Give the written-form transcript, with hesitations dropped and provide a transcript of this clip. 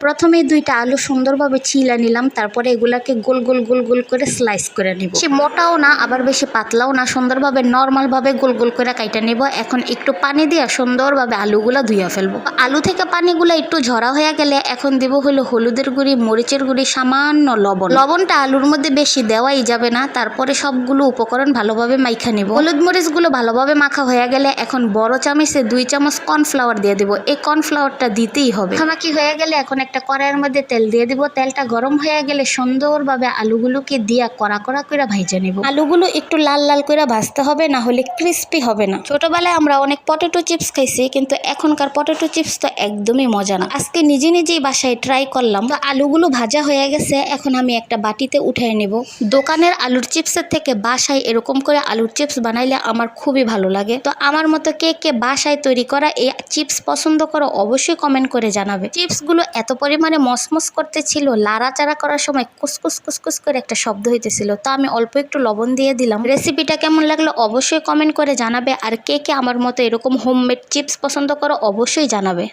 প্রথমে দুইটা আলু সুন্দরভাবে ছিলা নিলাম, তারপরে এগুলাকে গোল গোল গোল গোল করে স্লাইস করে নিব। সে মোটাও না আবার বেশি পাতলাও না, সুন্দরভাবে নর্মাল ভাবে গোল গোল করে কাইটা নিব। এখন একটু পানি দিয়ে সুন্দরভাবে আলুগুলা ধুইয়া ফেলবো। আলু থেকে পানিগুলা একটু ঝরা হয়ে গেলে এখন দিব হলো হলুদের গুঁড়ি, মরিচের গুঁড়ি, সামান্য লবণ। লবণটা আলুর মধ্যে বেশি দেওয়াই যাবে না। তারপরে সবগুলো উপকরণ ভালোভাবে মাখা নিব। হলুদ মরিচ গুলো ভালোভাবে মাখা হয়ে গেলে এখন বড় চামচে 2 চামচ কর্নফ্লাওয়ার দিয়ে দিব। এই কর্নফ্লাওয়ারটা দিতেই হবে। মাখামাখি হয়ে গেলে এখন একটা কড়াইয়ের মধ্যে তেল দিয়ে দিব। তেলটা গরম হয়ে গেলে সুন্দরভাবে আলুগুলোকে দিয়া কড়া কড়া করে ভাইজা নিব। আলুগুলো একটু লাল লাল করে ভাজতে হবে, না হলে ক্রিস্পি হবে না। ছোটবেলায় আমরা অনেক পটেটো চিপস খাইছি, কিন্তু এখনকার পটেটো চিপস তো একদমই মজা না। আজকে নিজে নিজেই বাসায় ট্রাই করলাম। তো আলুগুলো ভাজা হয়ে গেছে, এখন আমি একটা বাটিতে উঠিয়ে নেব। দোকানের আলুর চিপসের থেকে বাসায় এরকম করে আলুর চিপস বানাইলে আমার খুবই ভালো লাগে। তো আমার মতো কে কে বাসায় তৈরি করা এই চিপস পছন্দ করো অবশ্যই কমেন্ট করে জানাবে। চিপসগুলো এত পরিমাণে মসমস করতে ছিল, লাড়াচাড়া করার সময় কুসকুস কুসকুস করে একটা শব্দ হইতেছিল। তো আমি অল্প একটু লবণ দিয়ে দিলাম। রেসিপিটা কেমন লাগলো অবশ্যই কমেন্ট করে জানাবে। আর কে কে আমার মতো এরকম হোমমেড চিপস পছন্দ করো অবশ্যই জানাবে।